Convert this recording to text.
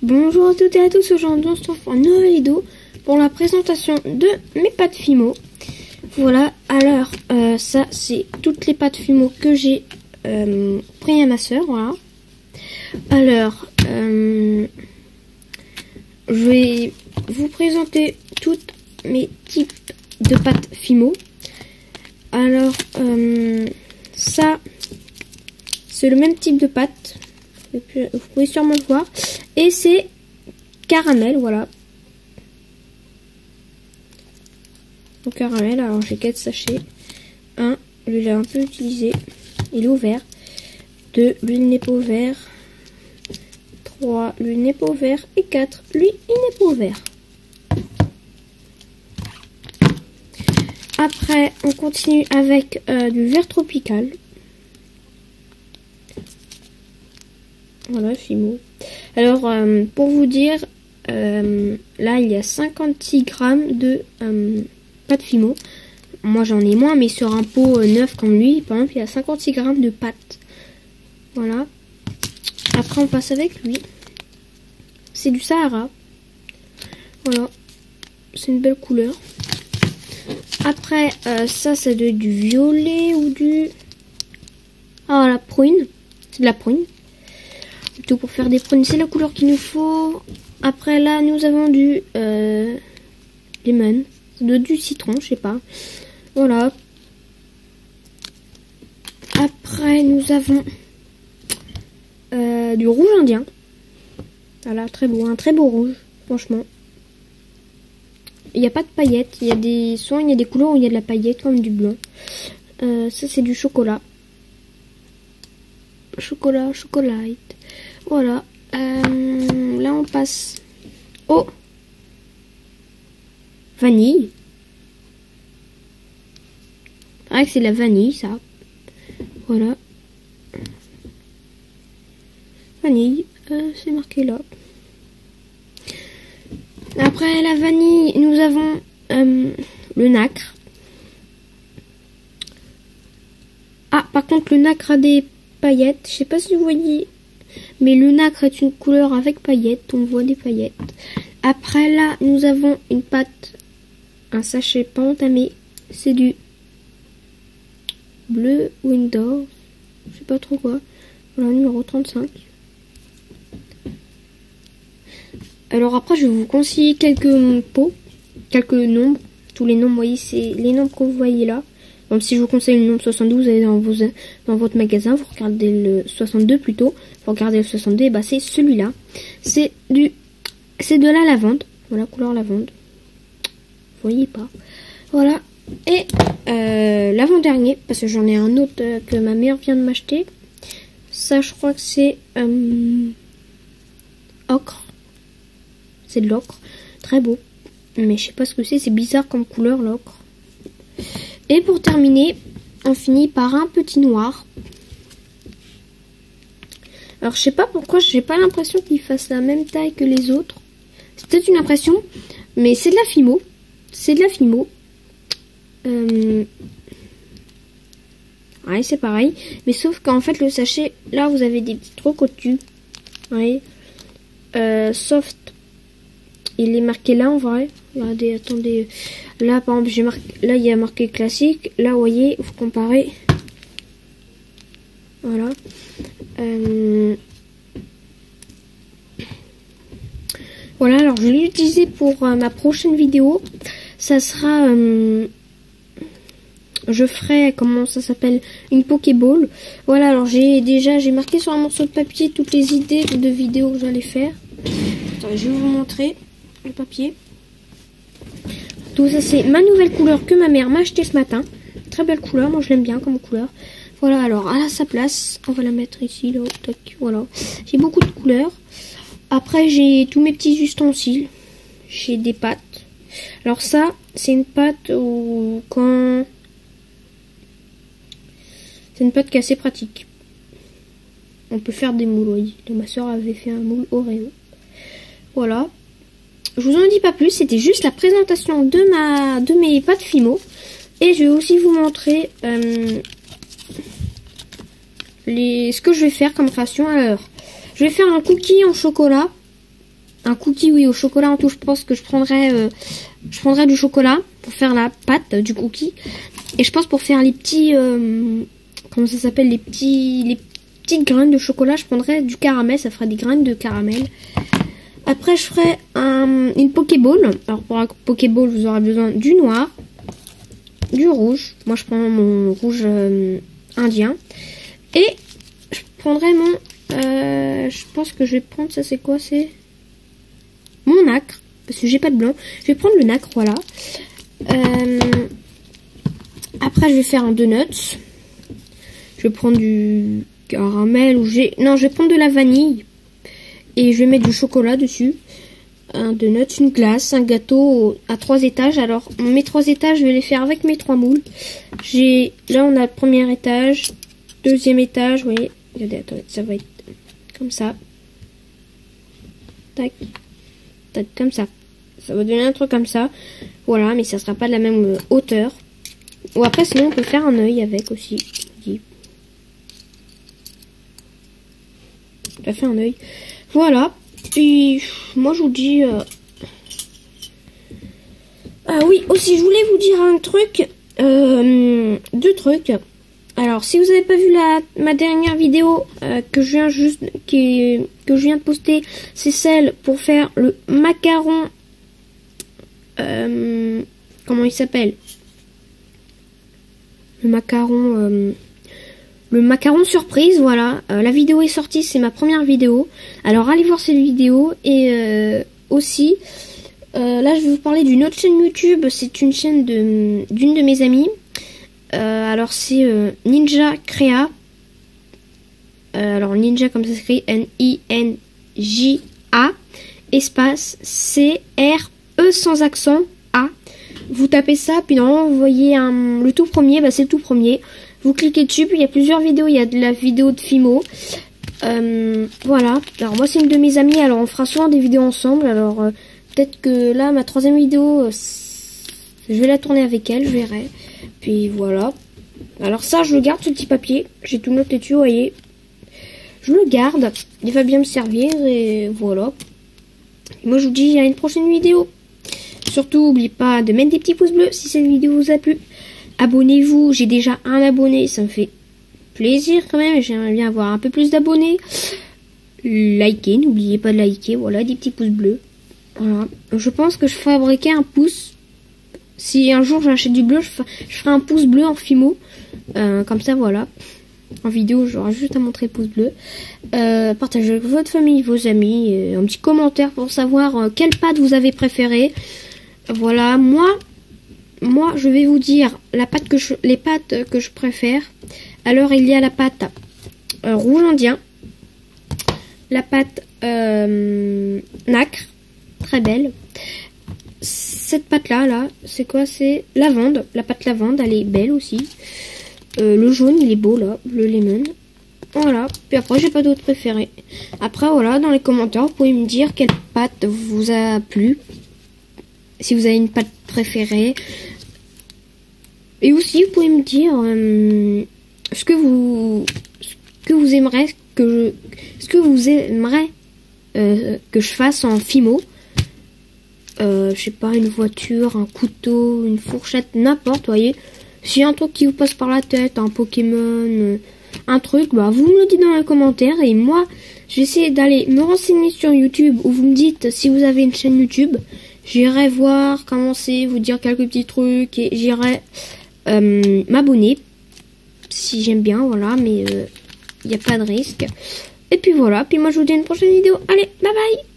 Bonjour à toutes et à tous, aujourd'hui on se retrouve pour une nouvelle vidéo pour la présentation de mes pâtes Fimo. Voilà, alors ça c'est toutes les pâtes Fimo que j'ai pris à ma soeur, voilà. Alors, je vais vous présenter tous mes types de pâtes Fimo. Alors, ça c'est le même type de pâte, vous pouvez sûrement le voir. Et c'est caramel, voilà. Donc caramel, alors j'ai 4 sachets. 1, lui j'ai un peu utilisé, il est ouvert. 2, lui il n'est pas ouvert. 3, lui il n'est pas ouvert. Et 4, lui il n'est pas ouvert. Après, on continue avec du vert tropical. Voilà, Fimo. Alors, pour vous dire, là, il y a 56 grammes de pâte Fimo. Moi, j'en ai moins, mais sur un pot neuf comme lui, par exemple, il y a 56 grammes de pâte. Voilà. Après, on passe avec lui. C'est du Sahara. Voilà. C'est une belle couleur. Après, ça, c'est du violet ou du... Ah, la prune. C'est de la prune. Tout pour faire des prunes, c'est la couleur qu'il nous faut. Après là nous avons du lemon, du citron, je sais pas. Voilà. Après nous avons du rouge indien. Voilà, très beau, un très beau rouge, franchement. Il n'y a pas de paillettes, il y a des soins, il y a des couleurs où il y a de la paillette comme du blanc. Ça c'est du chocolat. Chocolate. Voilà. Là, on passe au vanille. Pareil que c'est de la vanille, ça. Voilà. Vanille, c'est marqué là. Après la vanille, nous avons le nacre. Ah, par contre, le nacre a des paillettes. Je sais pas si vous voyez, mais le nacre est une couleur avec paillettes. On voit des paillettes. Après là, nous avons une pâte, un sachet pas entamé. C'est du bleu Windows. Je sais pas trop quoi. Voilà, numéro 35. Alors après, je vais vous conseiller quelques pots, quelques nombres. Tous les nombres, vous voyez, c'est les nombres que vous voyez là. Donc si je vous conseille le nombre 72, vous allez dans votre magasin, vous regardez le 62 plutôt, vous regardez le 62, et bah c'est celui-là. C'est de la lavande, voilà, couleur lavande. Vous voyez pas. Voilà. Et l'avant-dernier, parce que j'en ai un autre que ma mère vient de m'acheter. Ça, je crois que c'est ocre. C'est de l'ocre. Très beau. Mais je sais pas ce que c'est bizarre comme couleur l'ocre. Et pour terminer, on finit par un petit noir. Alors, je sais pas pourquoi, j'ai pas l'impression qu'il fasse la même taille que les autres. C'est peut-être une impression, mais c'est de la Fimo. C'est de la Fimo. Ouais, c'est pareil. Mais sauf qu'en fait, le sachet, là, vous avez des petits trucs au-dessus. Ouais. Soft. Il est marqué là, en vrai. Regardez, attendez. Là, par exemple, j'ai marqué. Là, il y a marqué classique. Là, vous voyez, vous comparez. Voilà. Voilà, alors je vais l'utiliser pour ma prochaine vidéo. Ça sera. Je ferai, comment ça s'appelle, une Pokéball. Voilà, alors j'ai marqué sur un morceau de papier toutes les idées de vidéos que j'allais faire. Attends, je vais vous montrer le papier. Tout ça, c'est ma nouvelle couleur que ma mère m'a acheté ce matin. Très belle couleur, moi je l'aime bien comme couleur. Voilà, alors à sa place, on va la mettre ici, là, tac, voilà. J'ai beaucoup de couleurs. Après, j'ai tous mes petits ustensiles. J'ai des pâtes. Alors ça, c'est une pâte où quand... C'est une pâte qui est assez pratique. On peut faire des moules, oui. Ma soeur avait fait un moule Oreo. Voilà. Je vous en dis pas plus, c'était juste la présentation de mes pâtes Fimo. Et je vais aussi vous montrer ce que je vais faire comme création. Alors, je vais faire un cookie en chocolat. un cookie, oui, au chocolat en tout. Je pense que je prendrais du chocolat pour faire la pâte du cookie. Et je pense pour faire les petits, comment ça s'appelle, les petites graines de chocolat, je prendrais du caramel. Ça fera des graines de caramel. Après, je ferai une Pokéball. Alors, pour un Pokéball, vous aurez besoin du noir, du rouge. Moi, je prends mon rouge indien. Et je prendrai mon... je pense que je vais prendre... Ça, c'est quoi? C'est mon nacre. Parce que j'ai pas de blanc. Je vais prendre le nacre, voilà. Après, je vais faire un donut. Je vais prendre du caramel ou non, je vais prendre de la vanille. Et je vais mettre du chocolat dessus. Un donut, une glace, un gâteau à 3 étages. Alors, mes 3 étages, je vais les faire avec mes 3 moules. Là, on a le premier étage, deuxième étage. Vous voyez, regardez, attendez, ça va être comme ça. Tac, tac, comme ça. Ça va donner un truc comme ça. Voilà, mais ça sera pas de la même hauteur. Ou après, sinon, on peut faire un œil avec aussi. Ça fait un œil. Voilà. Puis, moi, je vous dis... Ah oui, aussi, je voulais vous dire un truc. 2 trucs. Alors, si vous n'avez pas vu ma dernière vidéo que je viens de poster, c'est celle pour faire le macaron... comment il s'appelle? Le macaron surprise, voilà. La vidéo est sortie, c'est ma première vidéo. Alors allez voir cette vidéo. Et aussi, là je vais vous parler d'une autre chaîne YouTube. C'est une chaîne d'une de mes amies. Alors c'est Ninja Créa. Alors Ninja comme ça s'écrit N-I-N-J-A espace C-R-E sans accent A. Vous tapez ça, puis normalement vous voyez le tout premier, c'est le tout premier. Vous cliquez dessus, puis il y a plusieurs vidéos. Il y a de la vidéo de Fimo. Voilà. Alors moi c'est une de mes amies. Alors on fera souvent des vidéos ensemble. Alors peut-être que là ma 3e vidéo, je vais la tourner avec elle. Je verrai. Puis voilà. Alors ça je le garde ce petit papier. J'ai tout noté dessus, vous voyez. Je le garde. Il va bien me servir et voilà. Et moi je vous dis à une prochaine vidéo. Surtout n'oubliez pas de mettre des petits pouces bleus si cette vidéo vous a plu. Abonnez-vous, j'ai déjà un abonné, ça me fait plaisir quand même, j'aimerais bien avoir un peu plus d'abonnés. Likez, n'oubliez pas de liker, voilà, des petits pouces bleus. Voilà, je pense que je fabriquerai un pouce. Si un jour j'achète du bleu, je ferai un pouce bleu en Fimo. Comme ça, voilà. En vidéo, j'aurai juste à montrer le pouce bleu. Partagez avec votre famille, vos amis, un petit commentaire pour savoir quelle pâte vous avez préférée. Voilà, moi, je vais vous dire les pâtes que je préfère. Alors, il y a la pâte rouge indien, la pâte nacre, très belle. Cette pâte-là, c'est quoi? C'est lavande. La pâte lavande, elle est belle aussi. Le jaune, il est beau, là, le lemon. Voilà. Puis après, j'ai pas d'autres préférés. Après, voilà, dans les commentaires, vous pouvez me dire quelle pâte vous a plu. Si vous avez une pâte préférée. Et aussi, vous pouvez me dire ce que vous aimeriez que je fasse en Fimo. Je sais pas, une voiture, un couteau, une fourchette, n'importe, voyez. S'il y a un truc qui vous passe par la tête, un Pokémon, un truc, vous me le dites dans les commentaires. Et moi, j'essaie d'aller me renseigner sur YouTube, ou vous me dites si vous avez une chaîne YouTube. J'irai voir comment c'est, vous dire quelques petits trucs, et j'irai m'abonner si j'aime bien, voilà, mais il n'y a pas de risque. Et puis voilà, puis moi je vous dis à une prochaine vidéo. Allez, bye bye.